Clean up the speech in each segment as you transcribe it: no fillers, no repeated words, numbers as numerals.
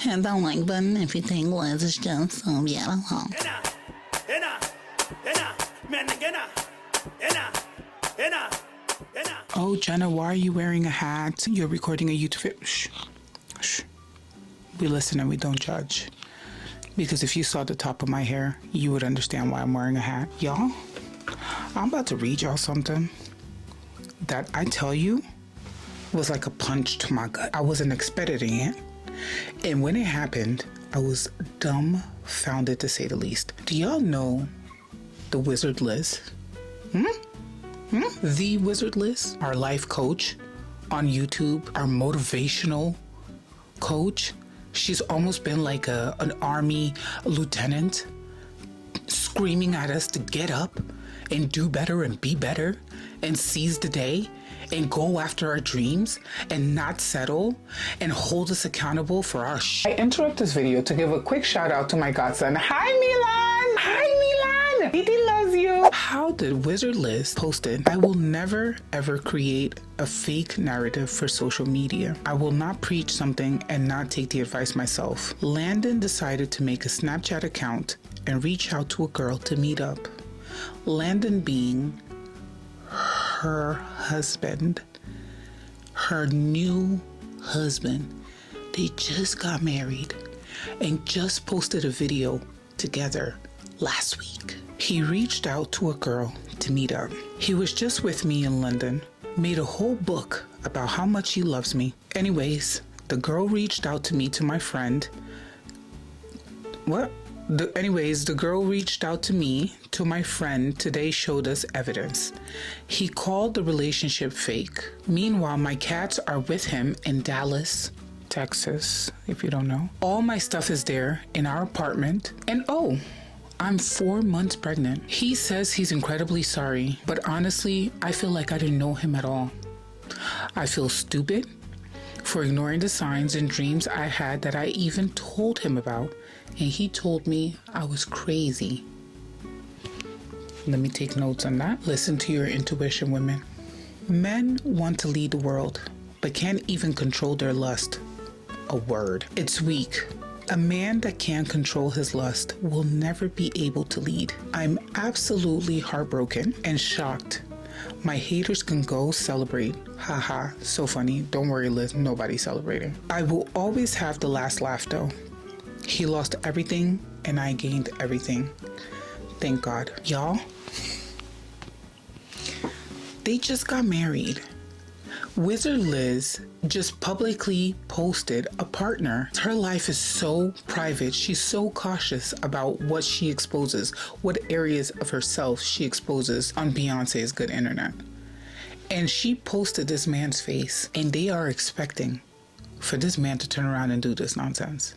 hit that like button if you think Liz is just so beautiful. Oh, Jenna, why are you wearing a hat? You're recording a YouTube video. Shh. Shh. We listen and we don't judge. Because if you saw the top of my hair, you would understand why I'm wearing a hat. Y'all, I'm about to read y'all something that I tell you was like a punch to my gut. I wasn't expecting it. And when it happened, I was dumbfounded to say the least. Do y'all know the Wizard Liz? The Wizard Liz, our life coach on YouTube, our motivational coach. She's almost been like an army lieutenant screaming at us to get up and do better and be better and seize the day and go after our dreams and not settle and hold us accountable for our I interrupt this video to give a quick shout out to my godson. Hi, Milan! Hi, Milan! Didi loves you! How did Wizard Liz posted, I will never ever create a fake narrative for social media. I will not preach something and not take the advice myself. Landon decided to make a Snapchat account and reach out to a girl to meet up. Landon being her husband, her new husband. They just got married and just posted a video together last week. He reached out to a girl to meet up. He was just with me in London, made a whole book about how much he loves me. Anyways, the girl reached out to me, to my friend. The girl reached out to me, to my friend. Today showed us evidence. He called the relationship fake. Meanwhile, my cats are with him in Dallas, Texas, if you don't know. All my stuff is there in our apartment. And oh, I'm 4 months pregnant. He says he's incredibly sorry, but honestly, I feel like I didn't know him at all. I feel stupid for ignoring the signs and dreams I had that I even told him about. And he told me I was crazy. Let me take notes on that. Listen to your intuition, women. Men want to lead the world, but can't even control their lust. A word. It's weak. A man that can't control his lust will never be able to lead. I'm absolutely heartbroken and shocked. My haters can go celebrate. Haha, so funny. Don't worry, Liz, nobody's celebrating. I will always have the last laugh though. He lost everything and I gained everything. Thank God. Y'all, they just got married. Wizard Liz just publicly posted a partner. Her life is so private. She's so cautious about what she exposes, what areas of herself she exposes on Beyonce's Good Internet. And she posted this man's face, and they are expecting for this man to turn around and do this nonsense.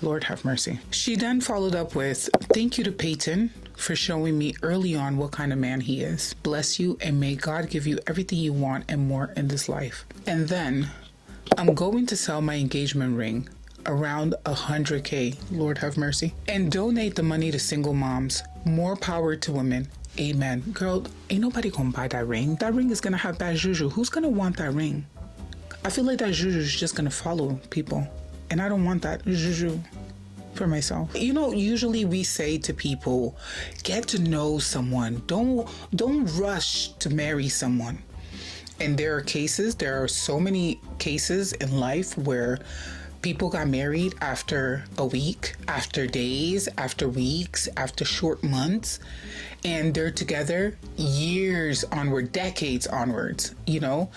Lord have mercy. She then followed up with, thank you to Peyton for showing me early on what kind of man he is. Bless you, and may God give you everything you want and more in this life. And then, I'm going to sell my engagement ring around 100K, Lord have mercy, and donate the money to single moms. More power to women. Amen. Girl, ain't nobody gonna buy that ring. That ring is gonna have bad juju. Who's gonna want that ring? I feel like that juju is just gonna follow people. And I don't want that juju for myself. You know, usually we say to people, get to know someone. Don't rush to marry someone. And there are so many cases in life where people got married after a week, after days, after weeks, after short months, and they're together years onward, decades onwards, you know?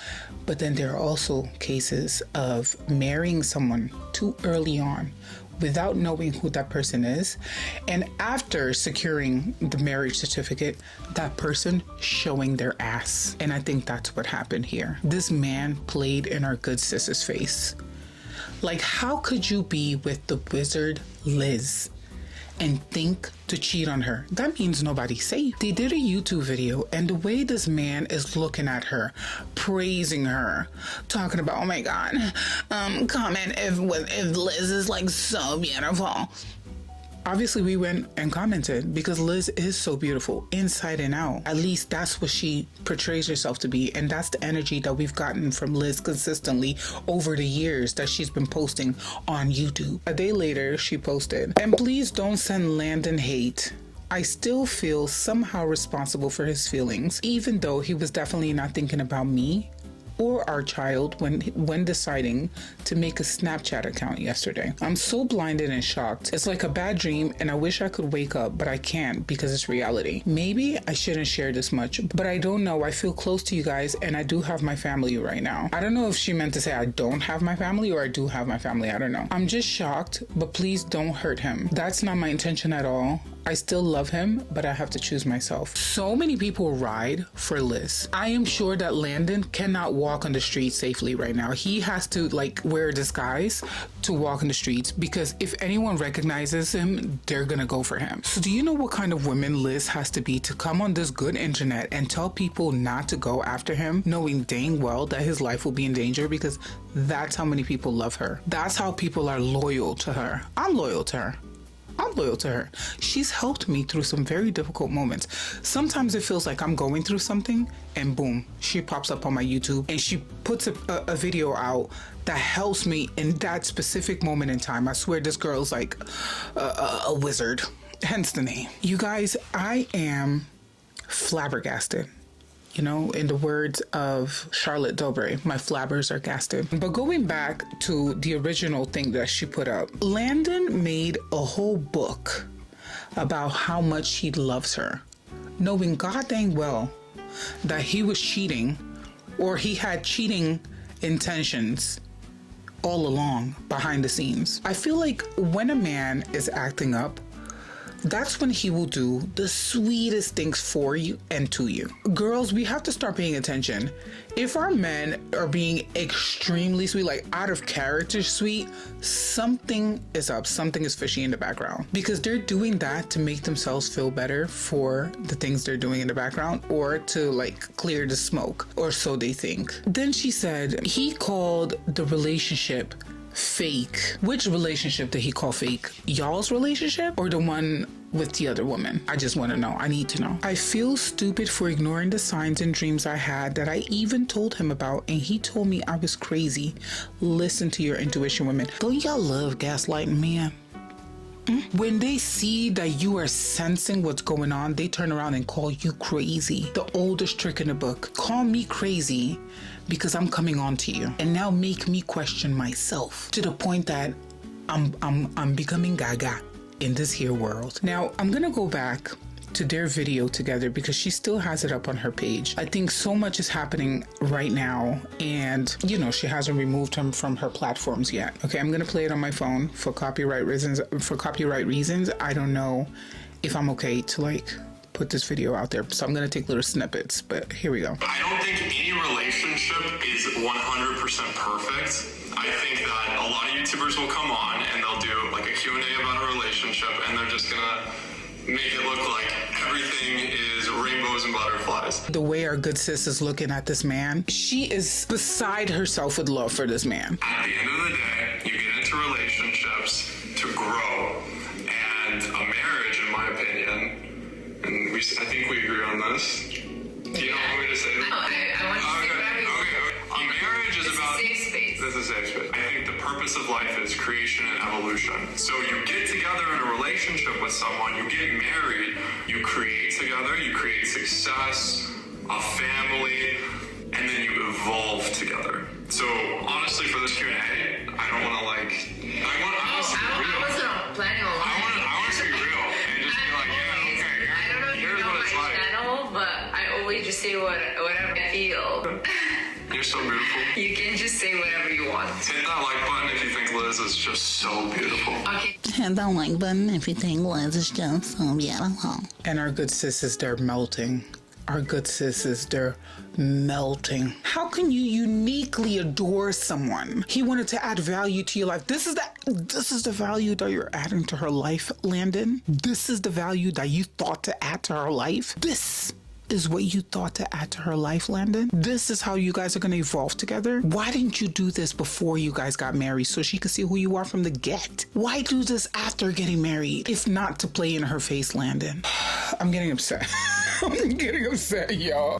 But then there are also cases of marrying someone too early on without knowing who that person is. And after securing the marriage certificate, that person showing their ass. And I think that's what happened here. This man played in our good sis's face. Like, how could you be with the Wizard Liz and think to cheat on her? That means nobody's safe. They did a YouTube video, and the way this man is looking at her, praising her, talking about, oh my God, comment if Liz is like so beautiful. obviously we went and commented because Liz is so beautiful inside and out. At least that's what she portrays herself to be. And that's the energy that we've gotten from Liz consistently over the years that she's been posting on YouTube. A day later, she posted, "And please don't send Landon hate. I still feel somehow responsible for his feelings, even though he was definitely not thinking about me or our child when deciding to make a Snapchat account yesterday. I'm so blinded and shocked. It's like a bad dream and I wish I could wake up, but I can't because it's reality. Maybe I shouldn't share this much, but I don't know. I feel close to you guys and I do have my family right now." I don't know if she meant to say I don't have my family or I do have my family. I don't know. "I'm just shocked, but please don't hurt him. That's not my intention at all. I still love him, but I have to choose myself." So many people ride for Liz. I am sure that Landon cannot walk on the streets safely right now. He has to wear a disguise to walk in the streets because if anyone recognizes him, they're gonna go for him. So do you know what kind of woman Liz has to be to come on this good internet and tell people not to go after him, knowing dang well that his life will be in danger? Because that's how many people love her. That's how people are loyal to her. I'm loyal to her. I'm loyal to her. She's helped me through some very difficult moments. Sometimes it feels like I'm going through something and boom, she pops up on my YouTube and she puts a video out that helps me in that specific moment in time. I swear this girl's like a wizard, hence the name. You guys, I am flabbergasted. You know, in the words of Charlotte Tilbury, my flabbers are gasted. But going back to the original thing that she put up, Landon made a whole book about how much he loves her, knowing god dang well that he was cheating or he had cheating intentions all along behind the scenes. I feel like when a man is acting up, that's when he will do the sweetest things for you and to you. Girls, we have to start paying attention. If our men are being extremely sweet, like out of character sweet, something is up, something is fishy in the background. Because they're doing that to make themselves feel better for the things they're doing in the background or to clear the smoke, or so they think. Then she said he called the relationship fake. Which relationship did he call fake? Y'all's relationship or the one with the other woman? I just want to know. I need to know. "I feel stupid for ignoring the signs and dreams I had that I even told him about, and he told me I was crazy. Listen to your intuition, women." Don't y'all love gaslighting men? When they see that you are sensing what's going on, they turn around and call you crazy. The oldest trick in the book. Call me crazy because I'm coming on to you, and now make me question myself to the point that I'm becoming gaga in this here world. Now I'm gonna go back to their video together because she still has it up on her page. I think so much is happening right now, and she hasn't removed him from her platforms yet. Okay, I'm gonna play it on my phone for copyright reasons. I don't know if I'm okay to put this video out there, so I'm gonna take little snippets, but here we go. I don't think any relationship is 100% perfect. I think that a lot of YouTubers will come on and they'll do a Q&A about a relationship, and they're just gonna make it look like everything is rainbows and butterflies. The way our good sis is looking at this man, she is beside herself with love for this man. At the end of the day, you get into relationships to grow, and a marriage, in my opinion, and I think we agree on this. Do you want me to say that? No, I want to say whatever. Okay. A marriage is about... It's a safe space. This is a safe space. I think the purpose of life is creation and evolution. So you get together in a relationship with someone, you get married, you create together, you create success, a family, and then you evolve together. So honestly, for this Q&A, I don't want to I wasn't planning on I want to be real and just be like, yeah, okay, I don't know if you here's know what it's my like. channel, but I always just say whatever I feel. You're so beautiful. You can just say whatever you want. Hit that like button if you think Liz is just so beautiful. Okay. Hit that like button if you think Liz is just so beautiful. And our good sisters, they're melting. Our good sisters, they're melting. How can you uniquely adore someone? He wanted to add value to your life. This is the value that you're adding to her life, Landon. This is the value that you thought to add to her life. This is what you thought to add to her life, Landon? This is how you guys are going to evolve together? Why didn't you do this before you guys got married so she could see who you are from the get? Why do this after getting married, if not to play in her face, Landon? I'm getting upset. I'm getting upset, y'all.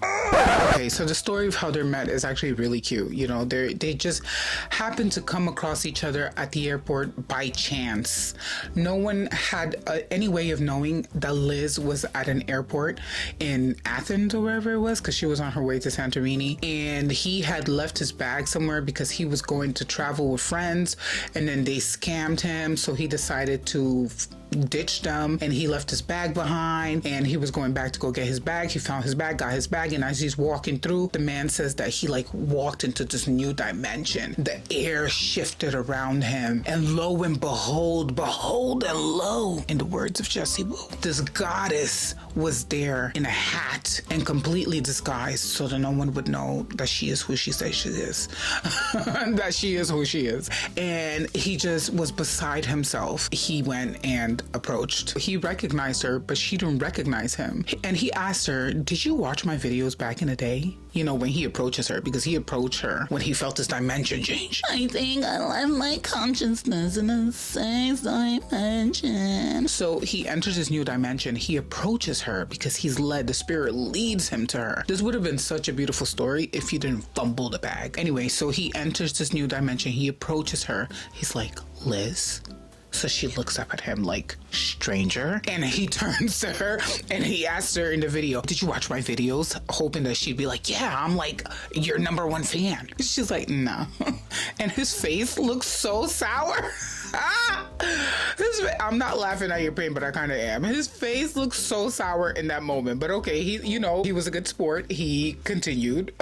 Okay, so the story of how they met is actually really cute. You know, they just happened to come across each other at the airport by chance. No one had any way of knowing that Liz was at an airport in Athens or wherever it was, because she was on her way to Santorini, and he had left his bag somewhere because he was going to travel with friends, and then they scammed him, so he decided to ditch them, and he left his bag behind, and he was going back to go get his bag. He found his bag, got his bag, and as he's walking through, the man says that he like walked into this new dimension. The air shifted around him, and lo and behold and lo, in the words of Jessie Boo, this goddess was there in a hat and completely disguised so that no one would know that she is who she says she is. That she is who she is. And he just was beside himself. He went and approached. He recognized her, but she didn't recognize him. And he asked her, did you watch my videos back in the day? You know, when he approaches her, because he approached her when he felt his dimension change. I think I left my consciousness in a sixth dimension. So he enters this new dimension. He approaches her because he's led. The spirit leads him to her. This would have been such a beautiful story if you didn't fumble the bag. Anyway, so he enters this new dimension. He approaches her. He's like, Liz? So she looks up at him like, stranger. And he turns to her and he asks her in the video, did you watch my videos? Hoping that she'd be like, yeah, I'm like your #1 fan. She's like, no. And his face looks so sour. I'm not laughing at your pain, but I kind of am. His face looks so sour in that moment. But okay, he was a good sport. He continued.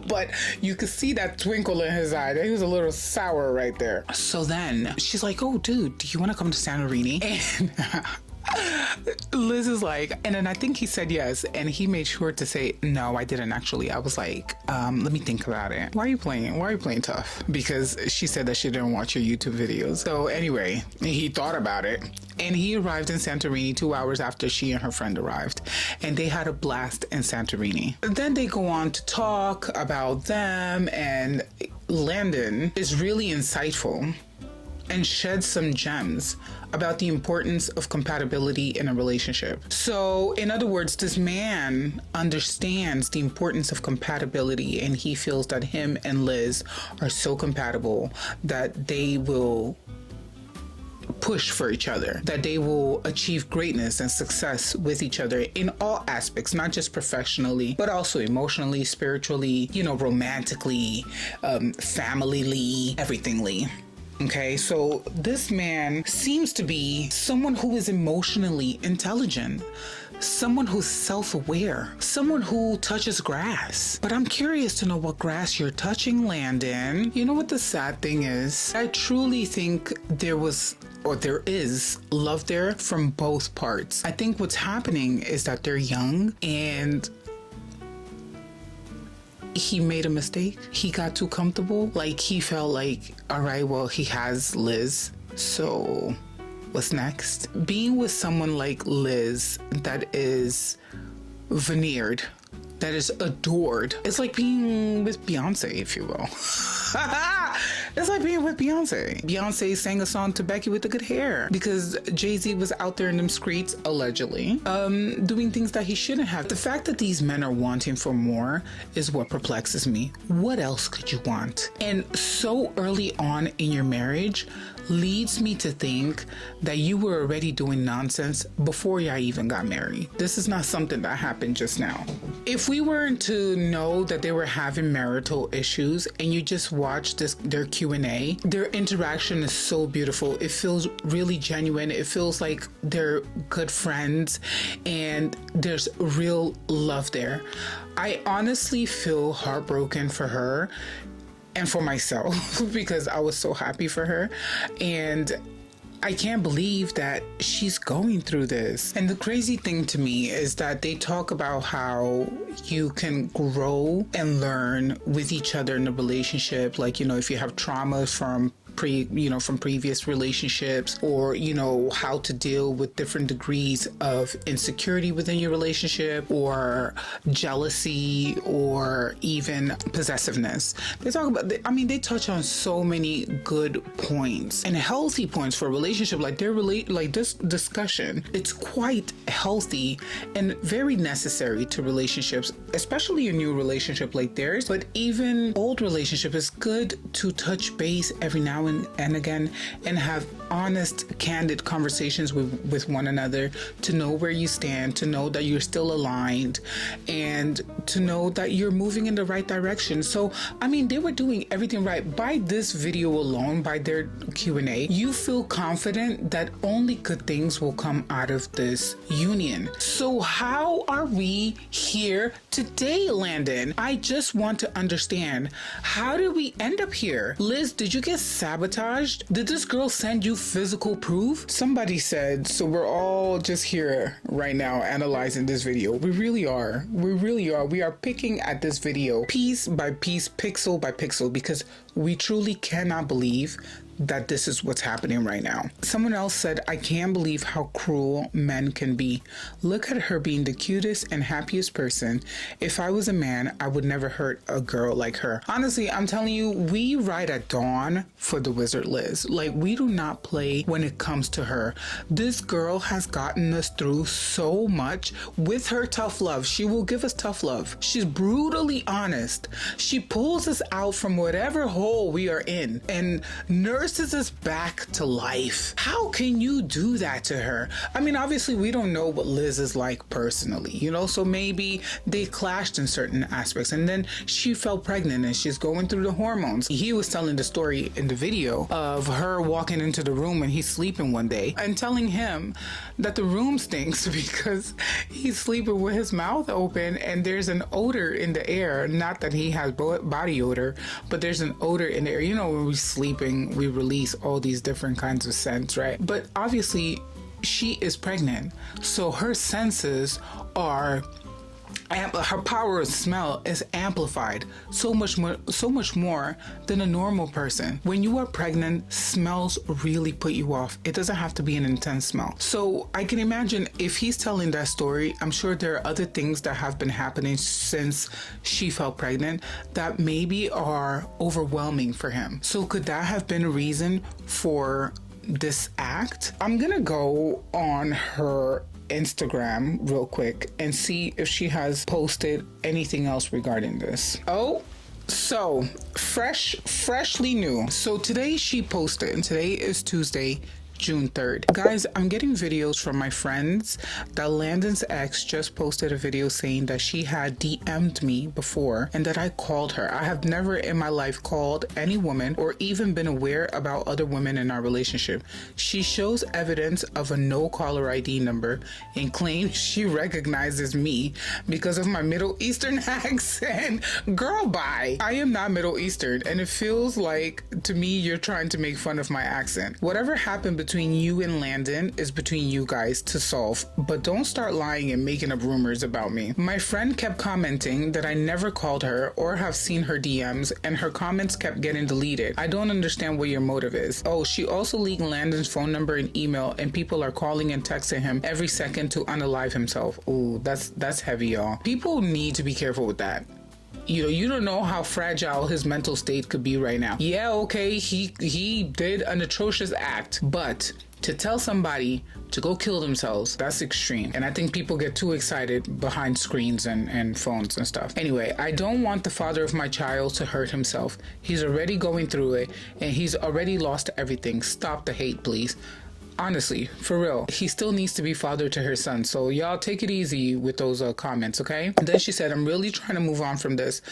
But you could see that twinkle in his eye. He was a little sour right there. So then she's like, oh, dude, do you want to come to Santorini? And Liz is like, and then I think he said yes, and he made sure to say, no, I didn't actually. I was like, let me think about it. Why are you playing tough? Because she said that she didn't watch your YouTube videos. So anyway, he thought about it, and he arrived in Santorini 2 hours after she and her friend arrived, and they had a blast in Santorini. Then they go on to talk about them, and Landon is really insightful and sheds some gems about the importance of compatibility in a relationship. So, in other words, this man understands the importance of compatibility, and he feels that him and Liz are so compatible that they will push for each other, that they will achieve greatness and success with each other in all aspects, not just professionally, but also emotionally, spiritually, romantically, familyly, everythingly. Okay, so this man seems to be someone who is emotionally intelligent, someone who's self-aware, someone who touches grass. But I'm curious to know what grass you're touching, Landon. You know what the sad thing is? I truly think there is love there from both parts. I think what's happening is that they're young and he made a mistake. He got too comfortable. Like, he felt like, all right, well, he has Liz, so what's next? Being with someone like Liz that is veneered, that is adored, it's like being with Beyonce, if you will. It's like being with Beyonce. Beyonce sang a song to Becky with the good hair because Jay-Z was out there in them streets, allegedly, doing things that he shouldn't have. The fact that these men are wanting for more is what perplexes me. What else could you want? And so early on in your marriage leads me to think that you were already doing nonsense before y'all even got married. This is not something that happened just now. If we weren't to know that they were having marital issues and you just watch their Q&A, their interaction is so beautiful. It feels really genuine. It feels like they're good friends and there's real love there. I honestly feel heartbroken for her and for myself because I was so happy for her, and I can't believe that she's going through this. And the crazy thing to me is that they talk about how you can grow and learn with each other in a relationship. Like, if you have traumas from from previous relationships, or how to deal with different degrees of insecurity within your relationship, or jealousy, or even possessiveness. They talk about, they touch on so many good points and healthy points for a relationship. Like this discussion, it's quite healthy and very necessary to relationships, especially a new relationship like theirs, but even old relationship. It's good to touch base every now and again and have honest, candid conversations with one another, to know where you stand, to know that you're still aligned, and to know that you're moving in the right direction. So, they were doing everything right. By this video alone, by their Q&A, you feel confident that only good things will come out of this union. So how are we here today, Landon? I just want to understand, how did we end up here? Liz, did you get sabotaged? Did this girl send you physical proof? Somebody said, so we're all just here right now analyzing this video. We really are. We are picking at this video piece by piece, pixel by pixel, because we truly cannot believe that this is what's happening right now. Someone else said, I can't believe how cruel men can be. Look at her being the cutest and happiest person. If I was a man, I would never hurt a girl like her. Honestly, I'm telling you, we ride at dawn for the Wizard Liz. Like, we do not play when it comes to her. This girl has gotten us through so much with her tough love. She will give us tough love. She's brutally honest. She pulls us out from whatever hole we are in and nurses us back to life. How can you do that to her? Obviously we don't know what Liz is like personally, so maybe they clashed in certain aspects, and then she fell pregnant and she's going through the hormones. He was telling the story in the video of her walking into the room when he's sleeping one day and telling him that the room stinks because he's sleeping with his mouth open and there's an odor in the air. Not that he has body odor, but there's an odor in the air. When we're sleeping, we release all these different kinds of scents, right? But obviously she is pregnant, so her senses are her power of smell is amplified so much more than a normal person. When you are pregnant, smells really put you off. It doesn't have to be an intense smell. So I can imagine if he's telling that story, I'm sure there are other things that have been happening since she fell pregnant that maybe are overwhelming for him. So could that have been a reason for this act? I'm gonna go on her Instagram real quick and see if she has posted anything else regarding this. Oh, so freshly new. So today she posted, and today is Tuesday, June 3rd. Guys, I'm getting videos from my friends that Landon's ex just posted a video saying that she had DM'd me before and that I called her. I have never in my life called any woman or even been aware about other women in our relationship. She shows evidence of a no caller ID number and claims she recognizes me because of my Middle Eastern accent. Girl, bye. I am not Middle Eastern, and it feels like to me you're trying to make fun of my accent. Whatever happened between you and Landon is between you guys to solve, but don't start lying and making up rumors about me. My friend kept commenting that I never called her or have seen her DMs, and her comments kept getting deleted. I don't understand what your motive is. Oh, she also leaked Landon's phone number and email, and people are calling and texting him every second to unalive himself. Ooh, that's heavy, y'all. People need to be careful with that. You don't know how fragile his mental state could be right now. Yeah, okay, he did an atrocious act, but to tell somebody to go kill themselves, that's extreme. And I think people get too excited behind screens and phones and stuff. Anyway, I don't want the father of my child to hurt himself. He's already going through it, and he's already lost everything. Stop the hate, please. Honestly, for real, he still needs to be father to her son. So y'all take it easy with those comments, okay? And then she said, I'm really trying to move on from this,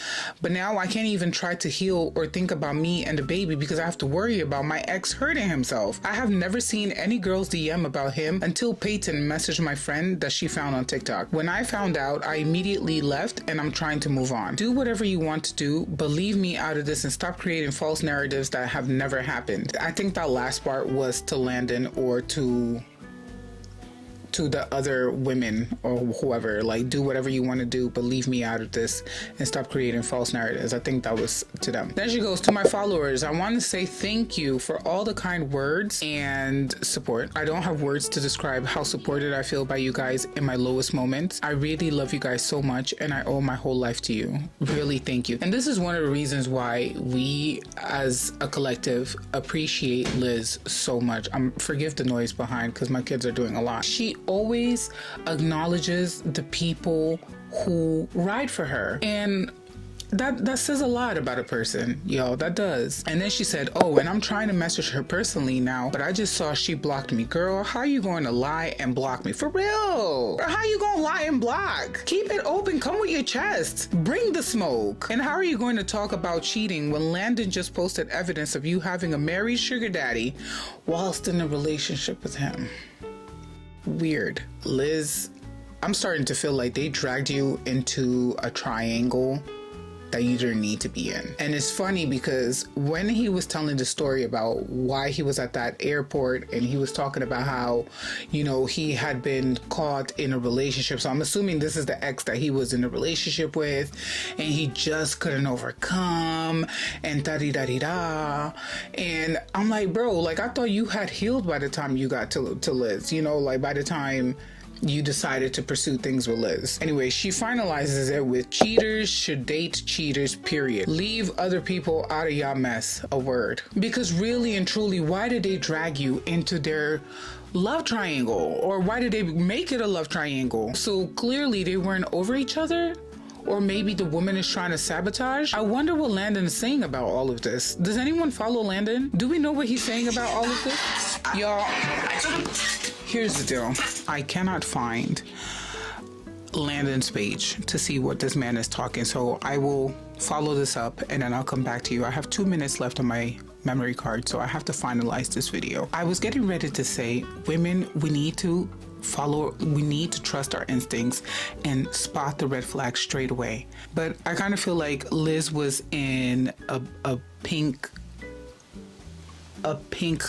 but now I can't even try to heal or think about me and the baby because I have to worry about my ex hurting himself. I have never seen any girls DM about him until Peyton messaged my friend that she found on TikTok. When I found out, I immediately left, and I'm trying to move on. Do whatever you want to do, but leave me out of this and stop creating false narratives that have never happened. I think that last part was to Landon or to to the other women or whoever, like, do whatever you want to do, but leave me out of this and stop creating false narratives. I think that was to them. Then she goes, to my followers, I want to say thank you for all the kind words and support. I don't have words to describe how supported I feel by you guys in my lowest moments. I really love you guys so much, and I owe my whole life to you. Really, thank you. And this is one of the reasons why we as a collective appreciate Liz so much. Forgive the noise behind because my kids are doing a lot. She always acknowledges the people who ride for her, and that says a lot about a person, yo. That does. And then she said, oh, and I'm trying to message her personally now, but I just saw she blocked me. Girl, how you going to lie and block me? For real? How you gonna lie and block? Keep it open. Come with your chest. Bring the smoke. And how are you going to talk about cheating when Landon just posted evidence of you having a married sugar daddy whilst in a relationship with him? Weird. Liz, I'm starting to feel like they dragged you into a triangle that you didn't need to be in. And it's funny because when he was telling the story about why he was at that airport, and he was talking about how, you know, he had been caught in a relationship. So I'm assuming this is the ex that he was in a relationship with, and he just couldn't overcome, and da-di-da-di-da. And I'm like, bro, like, I thought you had healed by the time you got to Liz, you know, like by the time you decided to pursue things with Liz. Anyway, she finalizes it with, cheaters should date cheaters, period. Leave other people out of y'all mess, a word. Because really and truly, why did they drag you into their love triangle? Or why did they make it a love triangle? So clearly they weren't over each other? Or maybe the woman is trying to sabotage? I wonder what Landon is saying about all of this. Does anyone follow Landon? Do we know what he's saying about all of this? Y'all, here's the deal. I cannot find Landon's page to see what this man is talking. So I will follow this up and then I'll come back to you. I have 2 minutes left on my memory card, so I have to finalize this video. I was getting ready to say, women, we need to trust our instincts and spot the red flags straight away. But I kind of feel like Liz was in a pink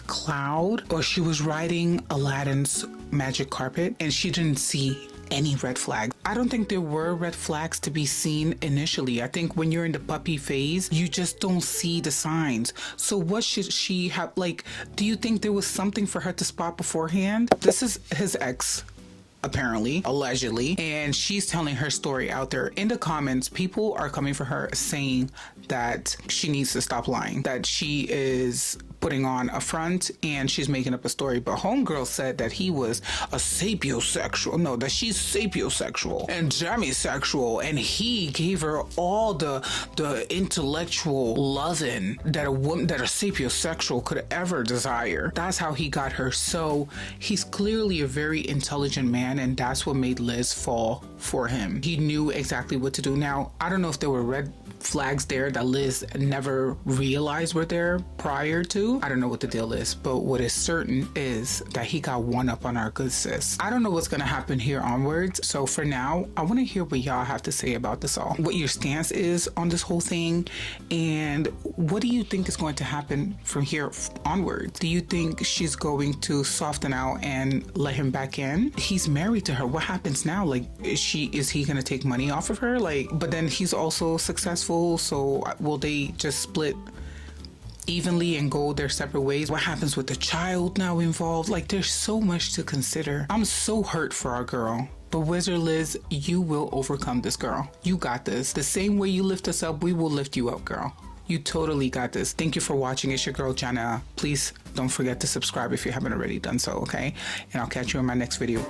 cloud, or she was riding Aladdin's magic carpet and she didn't see any red flags. I don't think there were red flags to be seen initially. I think when you're in the puppy phase, you just don't see the signs. So what should she have, like, do you think there was something for her to spot beforehand? This is his ex, apparently, allegedly, and she's telling her story out there. In the comments, people are coming for her saying that she needs to stop lying, that she is putting on a front and she's making up a story. But homegirl said that he was a sapiosexual. No, that she's sapiosexual and demisexual, and he gave her all the intellectual loving that a sapiosexual could ever desire. That's how he got her. So he's clearly a very intelligent man, and that's what made Liz fall for him. He knew exactly what to do. Now, I don't know if there were red flags there that Liz never realized were there prior to. I don't know what the deal is, but what is certain is that he got one up on our good sis. I don't know what's gonna happen here onwards, so for now I want to hear what y'all have to say about this all, what your stance is on this whole thing, and what do you think is going to happen from here onwards? Do you think she's going to soften out and let him back in? He's married to her. What happens now? Like, is he gonna take money off of her? Like, but then he's also successful, so will they just split evenly and go their separate ways? What happens with the child now involved? Like, there's so much to consider. I'm so hurt for our girl. But Wizard Liz, you will overcome this, girl. You got this. The same way you lift us up, we will lift you up, girl. You totally got this. Thank you for watching. It's your girl, Jana. Please don't forget to subscribe if you haven't already done so, okay? And I'll catch you in my next video.